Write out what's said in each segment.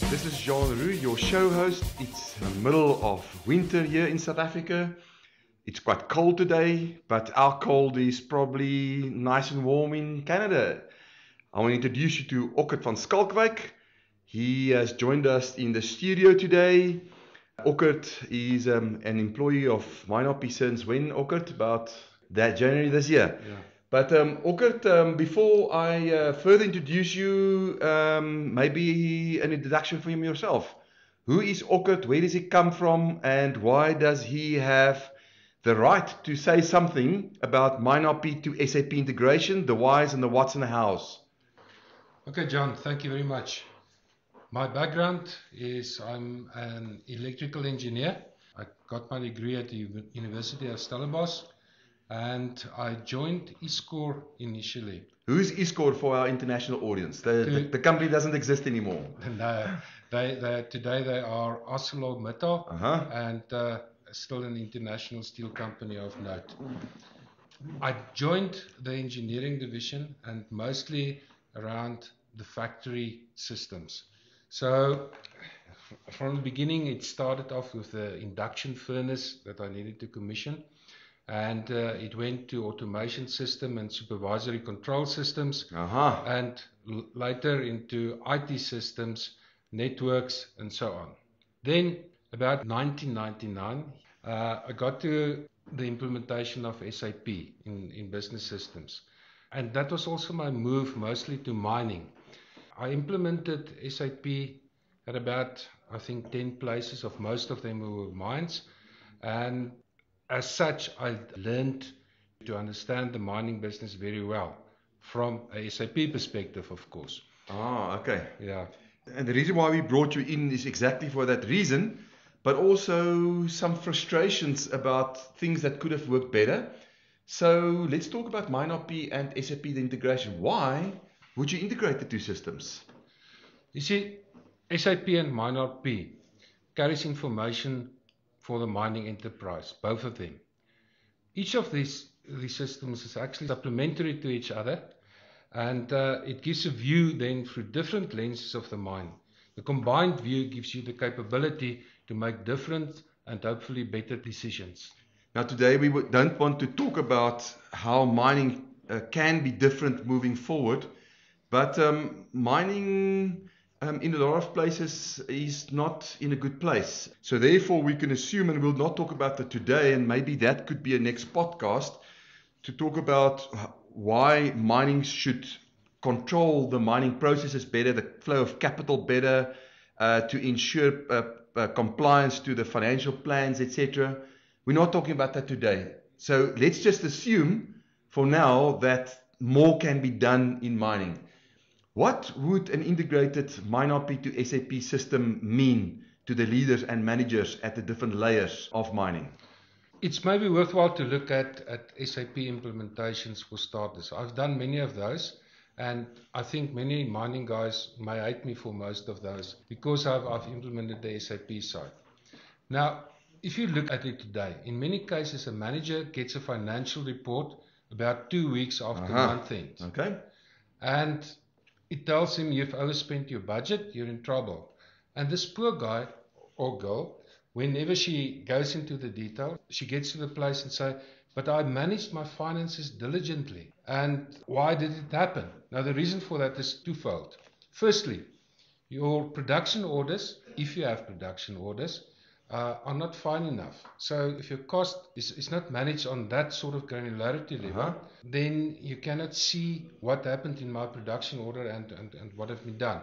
This is Jean Roux, your show host. It's the middle of winter here in South Africa. It's quite cold today, but our cold is probably nice and warm in Canada. I want to introduce you to Okkert van Skalkwyk. He has joined us in the studio today. Okkert is an employee of MineRP since when, Okkert? About that January this year. Yeah. But Okkert, before I further introduce you, maybe an introduction for him yourself. Who is Okkert? Where does he come from? And why does he have the right to say something about MineRP to SAP integration, the whys and the whats and the hows? Okay, John, thank you very much. My background is I'm an electrical engineer. I got my degree at the University of Stellenbosch, and I joined Iscor initially. Who's Iscor for our international audience? The company doesn't exist anymore. No, today they are ArcelorMittal and still an international steel company of note. I joined the engineering division and mostly around the factory systems. So from the beginning it started off with the induction furnace that I needed to commission, and it went to automation system and supervisory control systems, and later into IT systems, networks, and so on. Then about 1999 I got to the implementation of SAP in business systems, and that was also my move mostly to mining. I implemented SAP at about, I think, 10 places. Of most of them were mines, and as such I learned to understand the mining business very well from a SAP perspective, of course. Okay. Yeah. And the reason why we brought you in is exactly for that reason, but also some frustrations about things that could have worked better. So let's talk about MineRP and SAP, the integration. Why would you integrate the two systems? You see, SAP and MineRP carries information for the mining enterprise, both of them. Each of these systems is actually supplementary to each other, and it gives a view then through different lenses of the mine. The combined view gives you the capability to make different and hopefully better decisions. Now today we don't want to talk about how mining can be different moving forward, but mining in a lot of places is not in a good place. So therefore we can assume, and we'll not talk about that today, and maybe that could be a next podcast, to talk about why mining should control the mining processes better, the flow of capital better, to ensure compliance to the financial plans, etc. We're not talking about that today. So let's just assume for now that more can be done in mining. What would an integrated MineRP to SAP system mean to the leaders and managers at the different layers of mining? It's maybe worthwhile to look at SAP implementations for starters. I've done many of those, and I think many mining guys may hate me for most of those because I've implemented the SAP side. Now, if you look at it today, in many cases a manager gets a financial report about 2 weeks after month end. Okay. And it tells him you've overspent your budget, you're in trouble. And this poor guy or girl, whenever she goes into the detail, she gets to the place and say, but I managed my finances diligently. And why did it happen? Now the reason for that is twofold. Firstly, your production orders, if you have production orders, are not fine enough. So if your cost is not managed on that sort of granularity level, then you cannot see what happened in my production order and what have been done.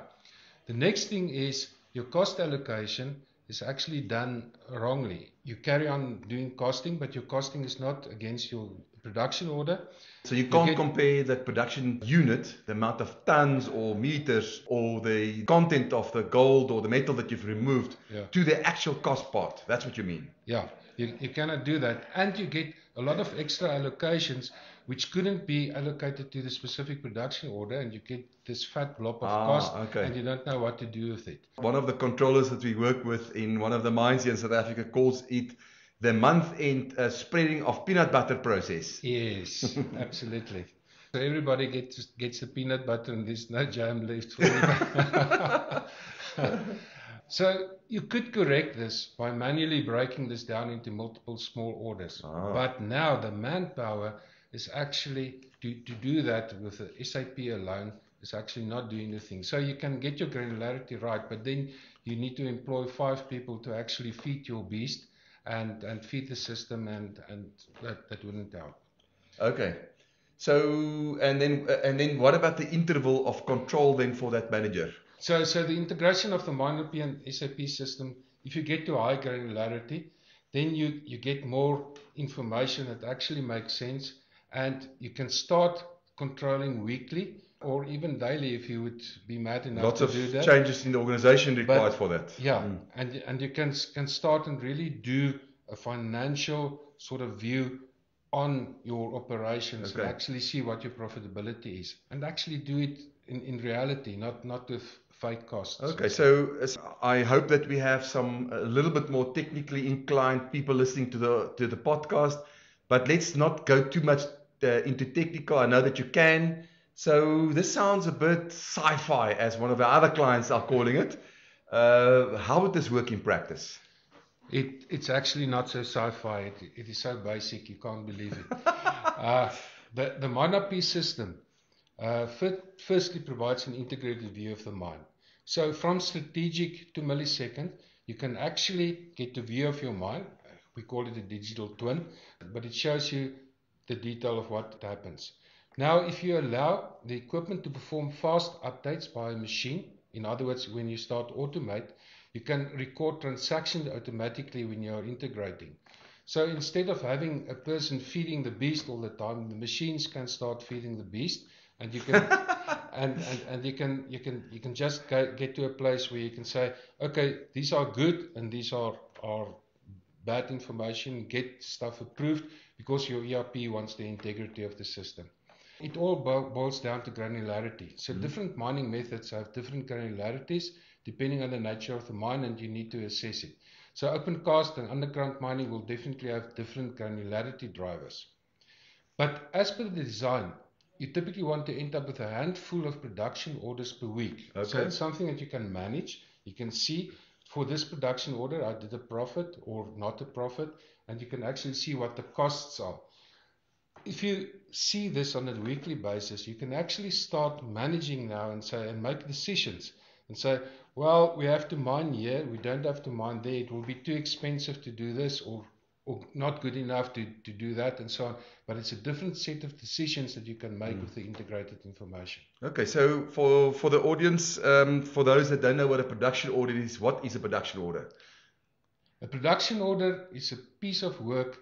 The next thing is your cost allocation is actually done wrongly. You carry on doing costing, but your costing is not against your production order. So you can't compare the production unit, the amount of tons or meters or the content of the gold or the metal that you've removed, to the actual cost part. That's what you mean? Yeah, you cannot do that. And you get a lot of extra allocations which couldn't be allocated to the specific production order, and you get this fat blob of cost, and you don't know what to do with it. One of the controllers that we work with in one of the mines here in South Africa calls it the month-end spreading of peanut butter process. Yes, absolutely. So everybody gets the peanut butter and there's no jam left for anybody. So you could correct this by manually breaking this down into multiple small orders. But now the manpower is actually, to do that with the SAP alone, is actually not doing the thing. So you can get your granularity right, but then you need to employ 5 people to actually feed your beast and feed the system, and that wouldn't help. Okay. So, and then what about the interval of control then for that manager? So the integration of the MineRP and SAP system, if you get to high granularity, then you get more information that actually makes sense, and you can start controlling weekly or even daily if you would be mad enough to do that. Lots of changes in the organization required for that. Yeah, and you can start and really do a financial sort of view on your operations, and actually see what your profitability is, and actually do it in reality, not with fake costs. Okay, so I hope that we have a little bit more technically inclined people listening to the podcast, but let's not go too much into technical. I know that you can. So this sounds a bit sci-fi, as one of our other clients are calling it. How would this work in practice? It's actually not so sci-fi. It is so basic, you can't believe it. The MineRP system firstly provides an integrated view of the mine. So from strategic to millisecond, you can actually get a view of your mine. We call it a digital twin, but it shows you the detail of what happens. Now, if you allow the equipment to perform fast updates by a machine, in other words, when you start automate, you can record transactions automatically when you are integrating. So instead of having a person feeding the beast all the time, the machines can start feeding the beast, and you can and you can just get to a place where you can say, okay, these are good and these are bad information. Get stuff approved because your ERP wants the integrity of the system. It all boils down to granularity. So different mining methods have different granularities depending on the nature of the mine, and you need to assess it. So open cast and underground mining will definitely have different granularity drivers. But as per the design, you typically want to end up with a handful of production orders per week. Okay. So it's something that you can manage. You can see, for this production order, I did a profit or not a profit, and you can actually see what the costs are. If you see this on a weekly basis, you can actually start managing now and make decisions and say, well, we have to mine here, we don't have to mine there, it will be too expensive to do this, or not good enough to do that, and so on. But it's a different set of decisions that you can make with the integrated information. Okay, so for the audience, for those that don't know what a production order is, what is a production order? A production order is a piece of work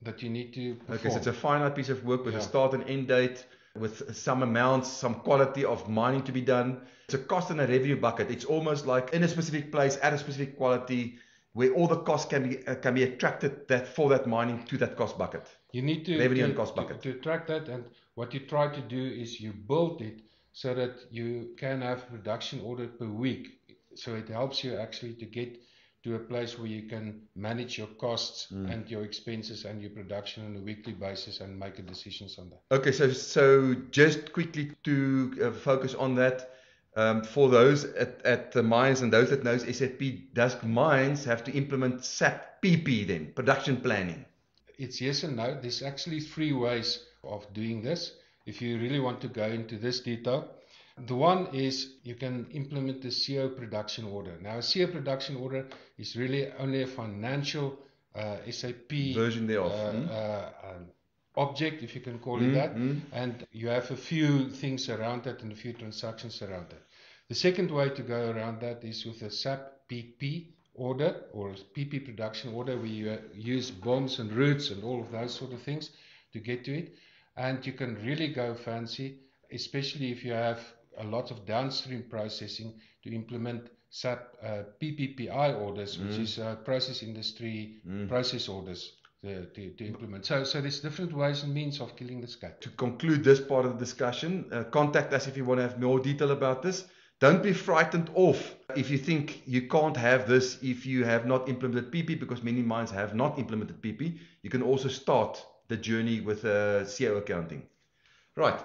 that you need to perform. Okay, so it's a finite piece of work with a start and end date, with some amounts, some quality of mining to be done. It's a cost and a revenue bucket. It's almost like in a specific place, at a specific quality, where all the costs can be attracted for that mining to that cost bucket. You need to revenue and cost bucket to attract that, and what you try to do is you build it so that you can have a production order per week. So it helps you actually to get to a place where you can manage your costs and your expenses and your production on a weekly basis and make decisions on that. Okay, so just quickly to focus on that, for those at the mines and those that knows SAP, does mines have to implement SAP PP then, production planning? It's yes and no. There's actually 3 ways of doing this. If you really want to go into this detail, the one is you can implement the CO production order. Now, a CO production order is really only a financial SAP version thereof. Object, if you can call it that, and you have a few things around that and a few transactions around that. The second way to go around that is with a SAP PP order or a PP production order, where you use bombs and roots and all of those sort of things to get to it. And you can really go fancy, especially if you have a lot of downstream processing, to implement SAP PPPI orders, which is process industry process orders to implement. So there's different ways and means of killing this cat. To conclude this part of the discussion, contact us if you want to have more detail about this. Don't be frightened off if you think you can't have this if you have not implemented PP, because many mines have not implemented PP. You can also start the journey with CO accounting. Right.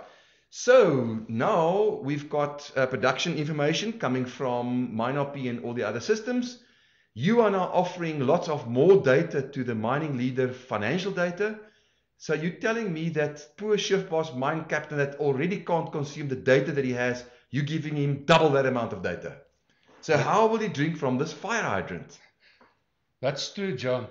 So now we've got production information coming from MineRP and all the other systems. You are now offering lots of more data to the mining leader, financial data. So you're telling me that poor shift boss mine captain that already can't consume the data that he has, you're giving him double that amount of data. So how will he drink from this fire hydrant? That's true, John.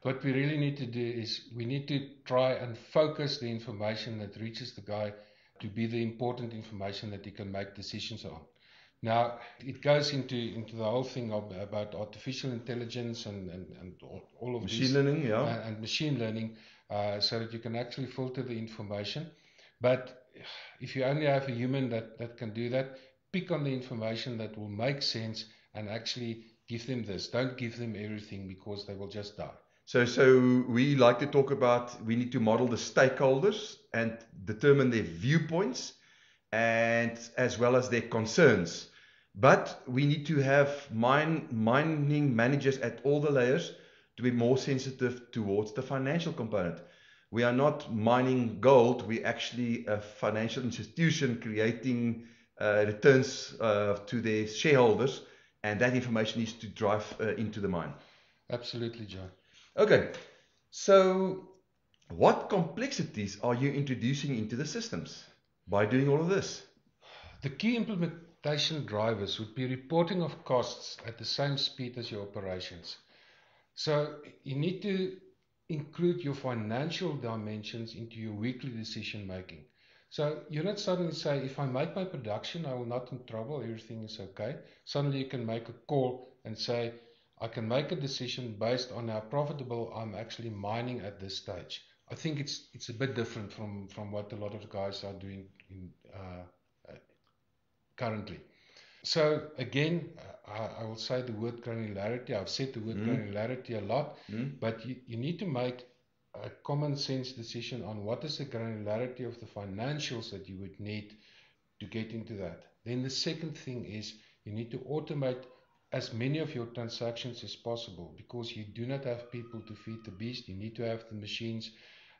What we really need to do is we need to try and focus the information that reaches the guy to be the important information that he can make decisions on. Now, it goes into the whole thing about artificial intelligence and all of machine learning, and machine learning, so that you can actually filter the information. But if you only have a human that can do that, pick on the information that will make sense and actually give them this. Don't give them everything because they will just die. So we like to talk about, we need to model the stakeholders and determine their viewpoints and as well as their concerns. But we need to have mining managers at all the layers to be more sensitive towards the financial component. We are not mining gold, we're actually a financial institution creating returns to their shareholders, and that information needs to drive into the mine. Absolutely, John. Okay, so what complexities are you introducing into the systems by doing all of this? The key implementation drivers would be reporting of costs at the same speed as your operations. So you need to include your financial dimensions into your weekly decision making. So you not suddenly say, if I make my production, I will not in trouble, everything is okay. Suddenly you can make a call and say, I can make a decision based on how profitable I'm actually mining at this stage. I think it's a bit different from what a lot of guys are doing currently. So again, I will say the word granularity. I've said the word granularity a lot, but you need to make a common sense decision on what is the granularity of the financials that you would need to get into that. Then the second thing is you need to automate as many of your transactions as possible, because you do not have people to feed the beast. You need to have the machines,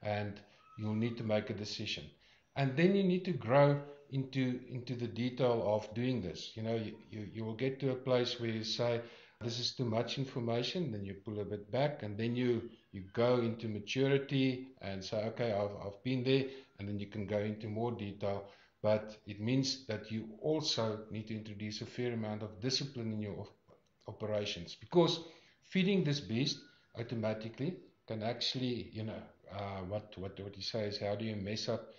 and you'll need to make a decision. And then you need to grow into the detail of doing this. You know, you will get to a place where you say, this is too much information, then you pull a bit back, and then you go into maturity and say, okay, I've been there, and then you can go into more detail. But it means that you also need to introduce a fair amount of discipline in your operations, because feeding this beast automatically can actually, you know, what you say is, how do you mess up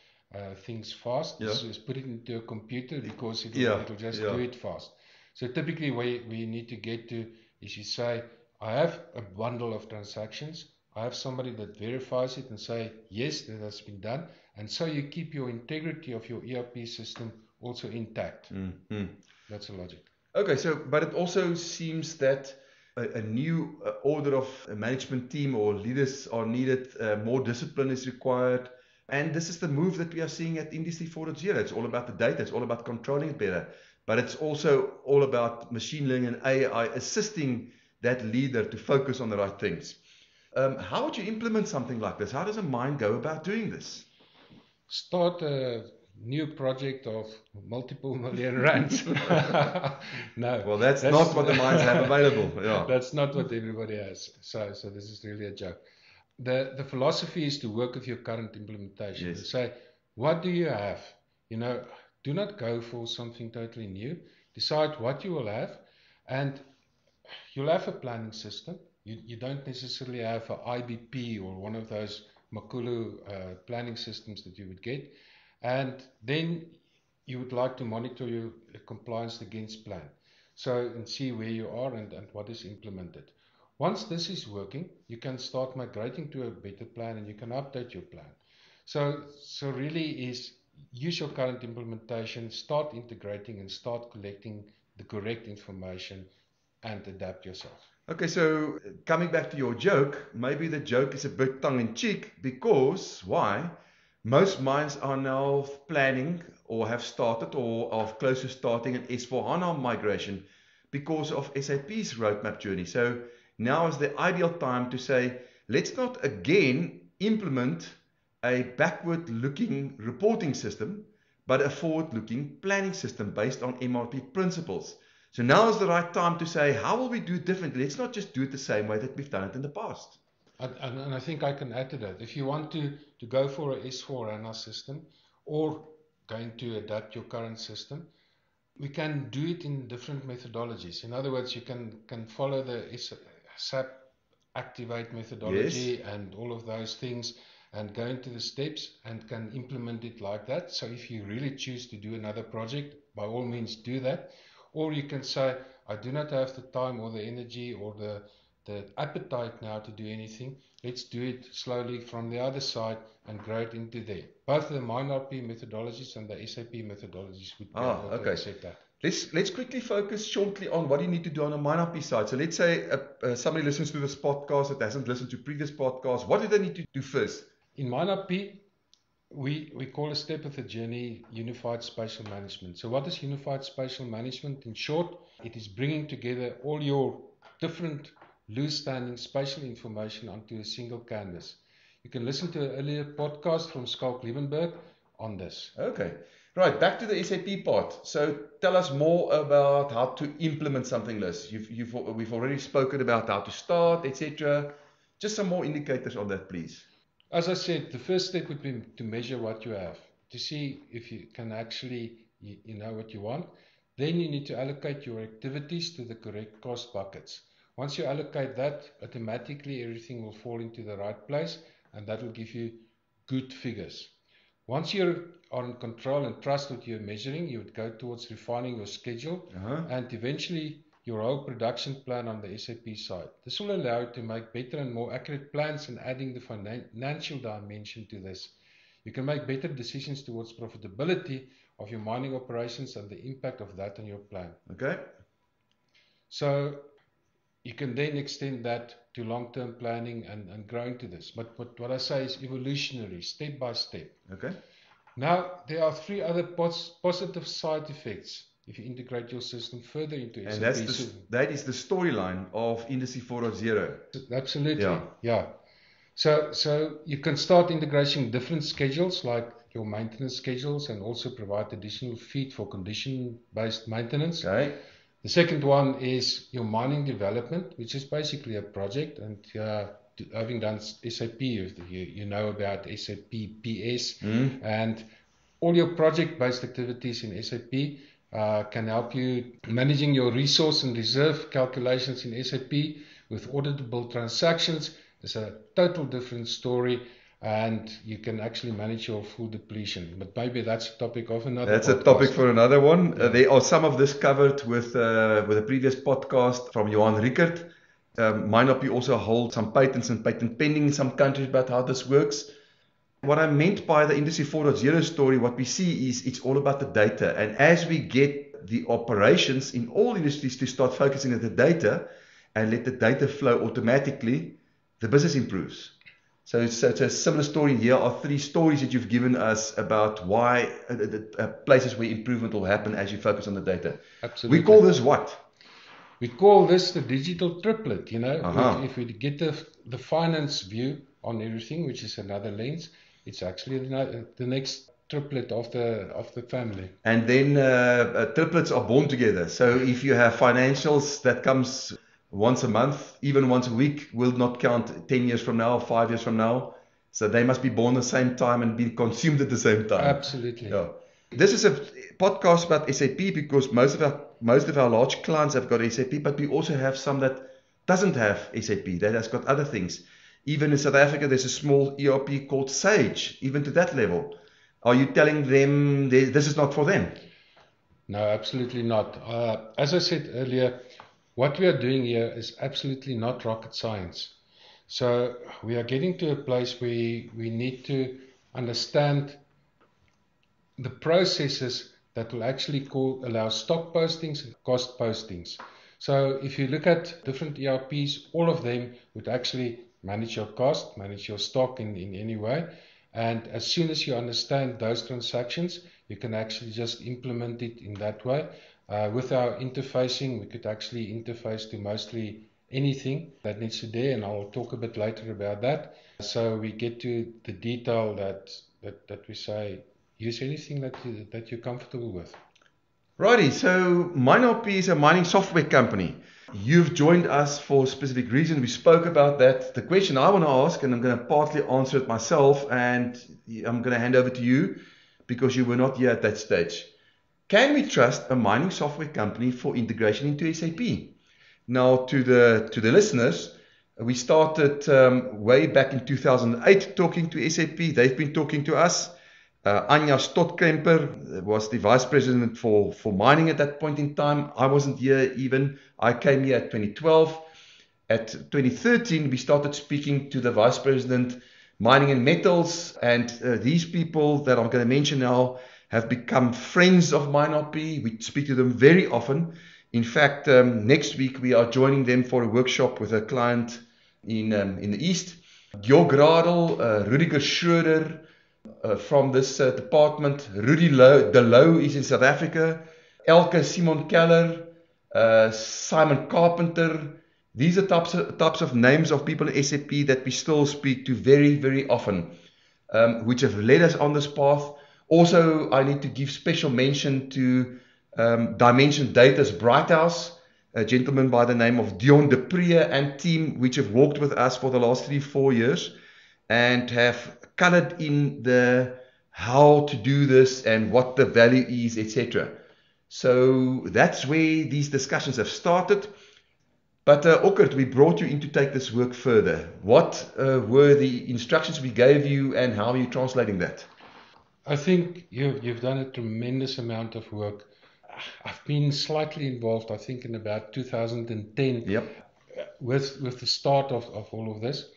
things fast? Yeah. So just put it into a computer, because it'll just do it fast. So typically where you need to get to is, you say, I have a bundle of transactions, I have somebody that verifies it and say, yes, that has been done. And so you keep your integrity of your ERP system also intact. That's the logic. Okay, but it also seems that a new order of a management team or leaders are needed, more discipline is required. And this is the move that we are seeing at Industry 4.0. It's all about the data, it's all about controlling it better. But it's also all about machine learning and AI assisting that leader to focus on the right things. How would you implement something like this? How does a mine go about doing this? Start a new project of multiple million rands. No. Well, that's not what the mines have available. Yeah. That's not what everybody has. So this is really a joke. The philosophy is to work with your current implementation. Yes. To say, what do you have? You know, do not go for something totally new. Decide what you will have, and you'll have a planning system. You don't necessarily have an IBP or one of those Makulu planning systems that you would get. And then you would like to monitor your compliance against plan. So, and see where you are and what is implemented. Once this is working, you can start migrating to a better plan, and you can update your plan. So really is use your current implementation, start integrating and start collecting the correct information and adapt yourself. Okay, so coming back to your joke, maybe the joke is a bit tongue-in-cheek, because why? Most mines are now planning or have started or are close to starting an S4HANA migration because of SAP's roadmap journey. So now is the ideal time to say, let's not again implement a backward-looking reporting system, but a forward-looking planning system based on MRP principles. So now is the right time to say, how will we do it differently? Let's not just do it the same way that we've done it in the past. And I think I can add to that. If you want to go for a S4HANA system or going to adapt your current system, we can do it in different methodologies. In other words, you can follow the SAP Activate methodology, yes, and all of those things, and go into the steps and can implement it like that. So if you really choose to do another project, by all means do that. Or you can say, I do not have the time or the energy or the appetite now to do anything. Let's do it slowly from the other side and grow it into there. Both the MindRP methodologies and the SAP methodologies would be able to accept that. Let's quickly focus shortly on what you need to do on the MindRP side. So let's say somebody listens to this podcast that hasn't listened to previous podcasts. What do they need to do first? In MindRP, we call a step of the journey Unified Spatial Management. So what is Unified Spatial Management? In short, it is bringing together all your different loose-standing spatial information onto a single canvas. You can listen to an earlier podcast from Schalk Liebenberg on this. Okay. Right, back to the SAP part. So tell us more about how to implement something like this. We've already spoken about how to start, etc. Just some more indicators on that, please. As I said, the first step would be to measure what you have, to see if you can actually, you know what you want. Then you need to allocate your activities to the correct cost buckets. Once you allocate that, automatically everything will fall into the right place, and that will give you good figures. Once you are in control and trust what you're measuring, you would go towards refining your schedule and eventually your whole production plan on the SAP side. This will allow you to make better and more accurate plans, and adding the financial dimension to this. You can make better decisions towards profitability of your mining operations and the impact of that on your plan. Okay. So you can then extend that to long-term planning and growing to this. But what I say is evolutionary, step by step. Okay. Now, there are 3 other positive side effects if you integrate your system further into SAP. And that is the storyline of Industry 4.0. Absolutely, yeah. So you can start integrating different schedules like your maintenance schedules, and also provide additional feed for condition-based maintenance. Okay. The second one is your mining development, which is basically a project. And having done SAP, you know about SAP PS, and all your project-based activities in SAP can help you managing your resource and reserve calculations in SAP with auditable transactions. It's a total different story, and you can actually manage your full depletion. But maybe that's a topic of another podcast. That's a topic for another one. Yeah. There are some of this covered with a previous podcast from Johan Rickert. MindRP also holds some patents and patent pending in some countries about how this works. What I meant by the Industry 4.0 story, what we see is it's all about the data. And as we get the operations in all industries to start focusing on the data and let the data flow automatically, the business improves. So it's a similar story. Here are 3 stories that you've given us about why places where improvement will happen as you focus on the data. Absolutely. We call this what? We call this the digital triplet. You know, if we get the finance view on everything, which is another lens, it's actually the next triplet of the family. And then triplets are born together. So if you have financials that comes once a month, even once a week, will not count 10 years from now, 5 years from now. So they must be born at the same time and be consumed at the same time. Absolutely. Yeah. This is a podcast about SAP because most of our large clients have got SAP, but we also have some that doesn't have SAP, that has got other things. Even in South Africa, there's a small ERP called Sage, even to that level. Are you telling them this is not for them? No, absolutely not. As I said earlier, what we are doing here is absolutely not rocket science. So we are getting to a place where we need to understand the processes that will actually allow stock postings and cost postings. So if you look at different ERPs, all of them would actually manage your cost, manage your stock in any way. And as soon as you understand those transactions, you can actually just implement it in that way. With our interfacing, we could actually interface to mostly anything that needs to be there, and I'll talk a bit later about that. So we get to the detail that we say, use anything that you're comfortable with. Righty, so MineRP is a mining software company. You've joined us for a specific reason. We spoke about that. The question I want to ask, and I'm going to partly answer it myself, and I'm going to hand over to you because you were not here at that stage. Can we trust a mining software company for integration into SAP? Now, to the listeners, we started way back in 2008 talking to SAP. They've been talking to us. Anja Stotkremper was the vice president for mining at that point in time. I wasn't here even. I came here at 2012. At 2013, we started speaking to the vice president, mining and metals. And these people that I'm going to mention now have become friends of MineRP. We speak to them very often. In fact, next week we are joining them for a workshop with a client in the East. Georg Radel, Rudiger Schroeder, from this department. Rudy De Loo is in South Africa. Elke Simon Keller, Simon Carpenter. These are types of names of people in SAP that we still speak to very, very often, which have led us on this path. Also, I need to give special mention to Dimension Data's Brighthouse, a gentleman by the name of Dion de Pree and team, which have worked with us for the last 3-4 years and have colored in the how to do this and what the value is, etc. So that's where these discussions have started. But Okkert, we brought you in to take this work further. What were the instructions we gave you and how are you translating that? I think you've done a tremendous amount of work. I've been slightly involved, I think, in about 2010 with the start of all of this.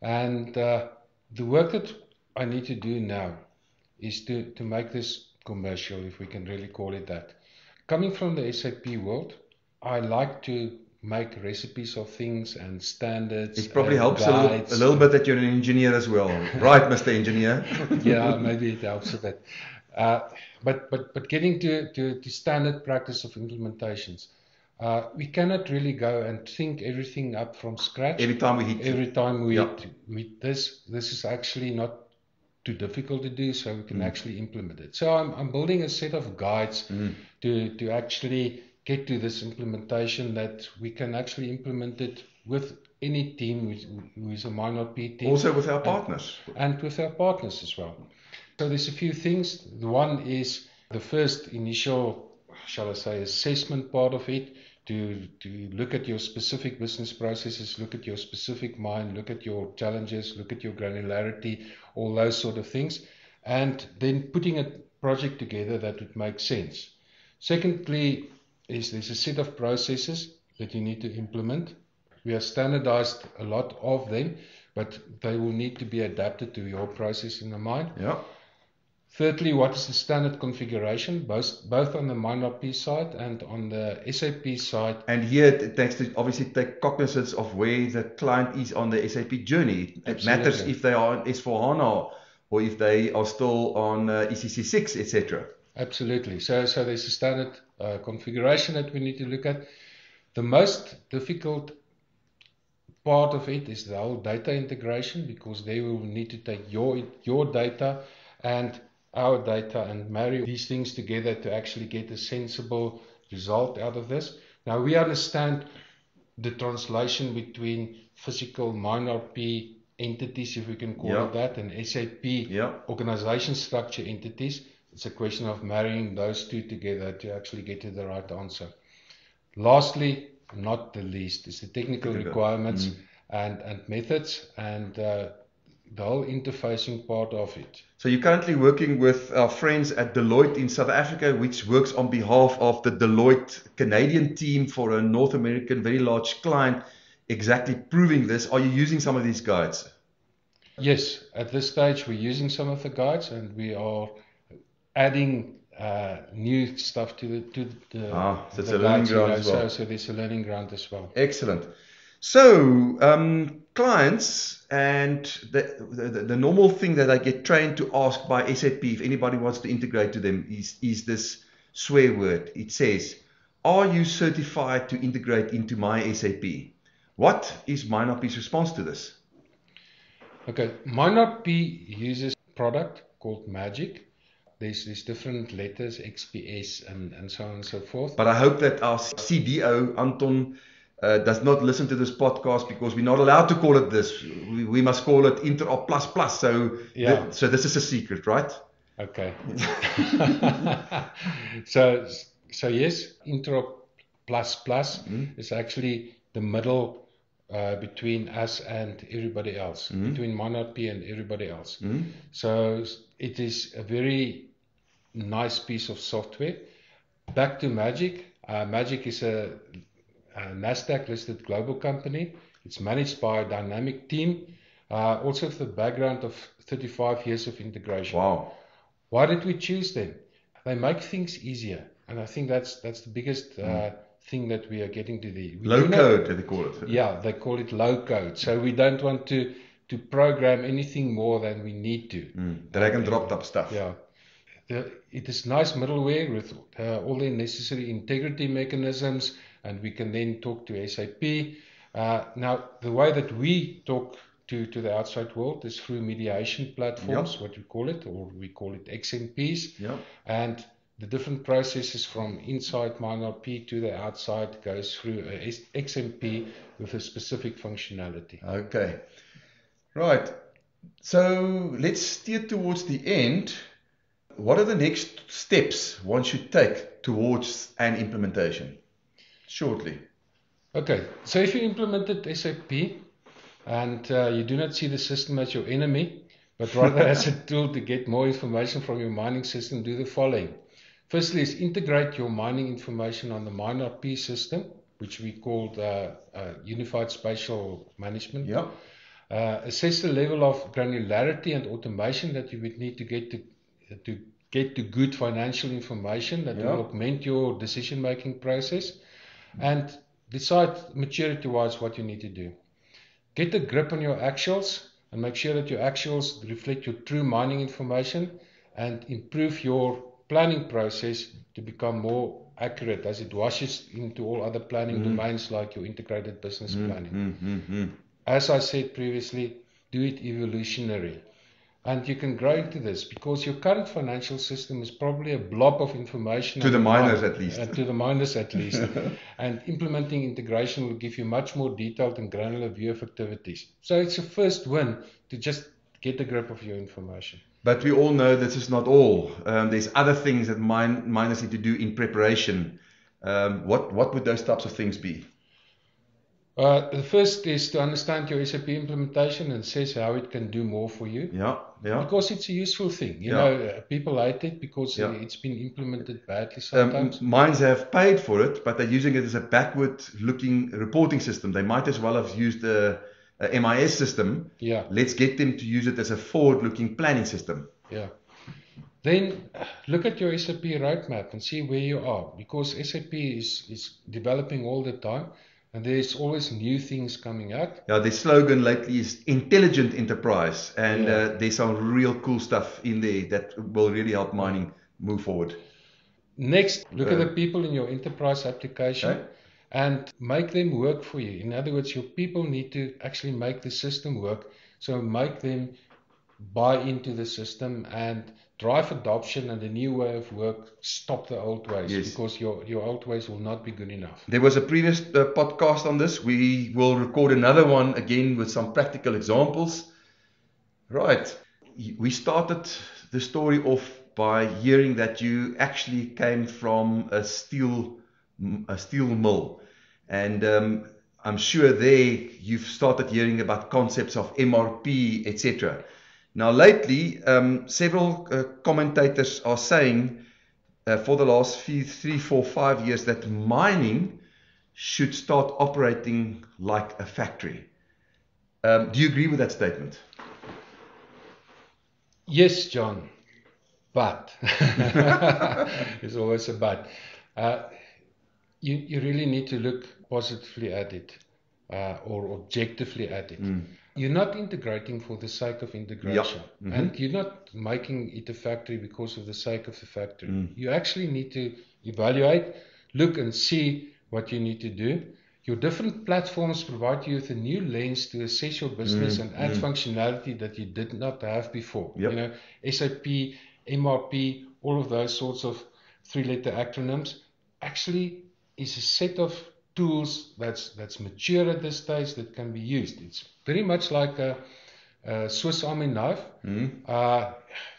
And the work that I need to do now is to make this commercial, if we can really call it that. Coming from the SAP world, I like to make recipes of things and standards. It probably helps a little bit that you're an engineer as well, right, Mr. Engineer? Yeah, maybe it helps a bit. But getting to standard practice of implementations, we cannot really go and think everything up from scratch. Every time we hit this is actually not too difficult to do, so we can actually implement it. So I'm building a set of guides to actually get to this implementation that we can actually implement it with any team who is a MineRP team. Also with our partners. And with our partners as well. So there's a few things. The one is the first initial, shall I say, assessment part of it, to look at your specific business processes, look at your specific mine, look at your challenges, look at your granularity, all those sort of things, and then putting a project together that would make sense. Secondly, there's a set of processes that you need to implement. We have standardized a lot of them, but they will need to be adapted to your process in the mine. Yeah. Thirdly, what is the standard configuration, both on the MineRP side and on the SAP side? And here it takes to obviously take cognizance of where the client is on the SAP journey. It Absolutely. Matters if they are on S4HANA or if they are still on ECC6, etc. Absolutely. So there's a standard configuration that we need to look at. The most difficult part of it is the whole data integration, because they will need to take your data and our data and marry these things together to actually get a sensible result out of this. Now, we understand the translation between physical MineRP entities, if we can call it that, and SAP organization structure entities. It's a question of marrying those two together to actually get to the right answer. Lastly, not the least, is the technical requirements and methods and the whole interfacing part of it. So you're currently working with our friends at Deloitte in South Africa, which works on behalf of the Deloitte Canadian team for a North American very large client, exactly proving this. Are you using some of these guides? Yes, at this stage we're using some of the guides, and we are adding new stuff to the so it's a learning ground as well. So there's a learning ground as well. Excellent. So clients and the normal thing that I get trained to ask by SAP, if anybody wants to integrate to them, is this swear word. It says, are you certified to integrate into my SAP? What is MineRP's response to this? Okay, MineRP uses a product called Magic. There's different letters, XPS and so on and so forth. But I hope that our CDO, Anton, does not listen to this podcast, because we're not allowed to call it this. We must call it Interop++. So, yeah. So this is a secret, right? Okay. so yes, Interop++ is actually the middle between us and everybody else, between MineRP and everybody else. So it is a very nice piece of software. Back to Magic. Magic is a Nasdaq listed global company. It's managed by a dynamic team, also with a background of 35 years of integration. Wow. Why did we choose them? They make things easier, and I think that's the biggest thing that we are getting to the low code, they call it. Yeah, they call it low code. So we don't want to program anything more than we need to. Drag and drop type stuff. Yeah. It is nice middleware with all the necessary integrity mechanisms, and we can then talk to SAP. Now, the way that we talk to the outside world is through mediation platforms, what we call it, or we call it XMPs. And the different processes from inside MineRP to the outside goes through a XMP with a specific functionality. Okay. Right. So let's steer towards the end. What are the next steps one should take towards an implementation? Shortly. Okay. So if you implemented SAP and you do not see the system as your enemy, but rather as a tool to get more information from your mining system, do the following. Firstly is integrate your mining information on the MineRP system, which we call Unified Spatial Management. Assess the level of granularity and automation that you would need to get to good financial information that will augment your decision-making process, and decide maturity-wise what you need to do. Get a grip on your actuals and make sure that your actuals reflect your true mining information, and improve your planning process to become more accurate as it washes into all other planning domains like your integrated business planning. As I said previously, do it evolutionary. And you can grow into this because your current financial system is probably a blob of information. To the miners at least. To the miners at least. And implementing integration will give you much more detailed and granular view of activities. So it's a first win to just get a grip of your information. But we all know this is not all. There's other things that miners need to do in preparation. What would those types of things be? The first is to understand your SAP implementation and says how it can do more for you. Because it's a useful thing. You know, people hate it because it's been implemented badly sometimes. Mines have paid for it, but they're using it as a backward-looking reporting system. They might as well have used a MIS system. Let's get them to use it as a forward-looking planning system. Then look at your SAP roadmap and see where you are, because SAP is developing all the time. And there's always new things coming out. The slogan lately is Intelligent Enterprise. And there's some real cool stuff in there that will really help mining move forward. Next, look at the people in your enterprise application and make them work for you. In other words, your people need to actually make the system work. So make them buy into the system and drive adoption and a new way of work. Stop the old ways, because your old ways will not be good enough. There was a previous podcast on this. We will record another one again with some practical examples. Right. We started the story off by hearing that you actually came from a steel mill. And I'm sure there you've started hearing about concepts of MRP, etc. Now, lately, several commentators are saying for the last 3, 4, 5 years that mining should start operating like a factory. Do you agree with that statement? Yes, John, but there's always a but. You really need to look positively at it or objectively at it. You're not integrating for the sake of integration. And you're not making it a factory because of the sake of the factory. You actually need to evaluate, look and see what you need to do. your different platforms provide you with a new lens to assess your business and add functionality that you did not have before. Yep. You know, SAP, MRP, all of those sorts of three-letter acronyms actually is a set of tools that's mature at this stage that can be used. It's very much like a Swiss Army knife.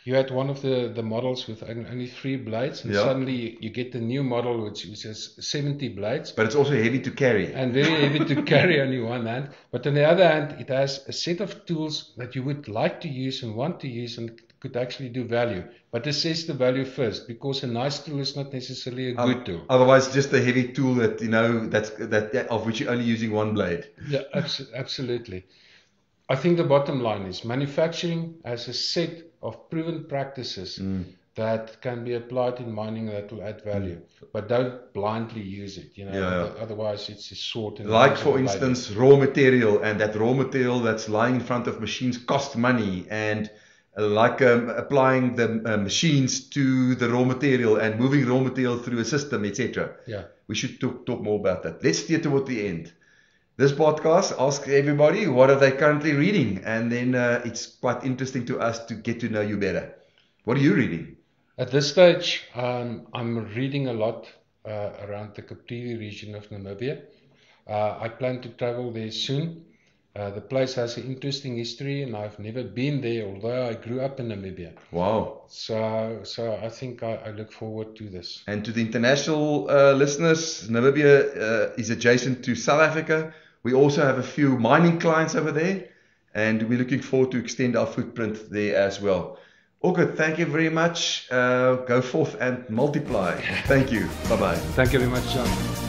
You had one of the models with only 3 blades, and suddenly you get the new model which has 70 blades. But it's also heavy to carry. And very heavy to carry on your one hand. But on the other hand, it has a set of tools that you would like to use and want to use and could actually do value. But assess the value first, because a nice tool is not necessarily a good tool. Otherwise, just a heavy tool that, you know, that of which you're only using one blade. Yeah, absolutely. I think the bottom line is manufacturing has a set of proven practices that can be applied in mining that will add value, but don't blindly use it. You know, otherwise it's a sword. Like for instance, raw material, and that raw material that's lying in front of machines costs money, and like applying the machines to the raw material and moving raw material through a system, etc. Yeah, we should talk more about that. Let's steer toward the end. This podcast asks everybody what are they currently reading, and then it's quite interesting to us to get to know you better. What are you reading? At this stage, I'm reading a lot around the Caprivi region of Namibia. I plan to travel there soon. The place has an interesting history, and I've never been there, although I grew up in Namibia. Wow. So I think I look forward to this. And to the international listeners, Namibia is adjacent to South Africa. We also have a few mining clients over there, and we're looking forward to extend our footprint there as well. Okay, thank you very much. Go forth and multiply. Thank you. Bye-bye. Thank you very much, John.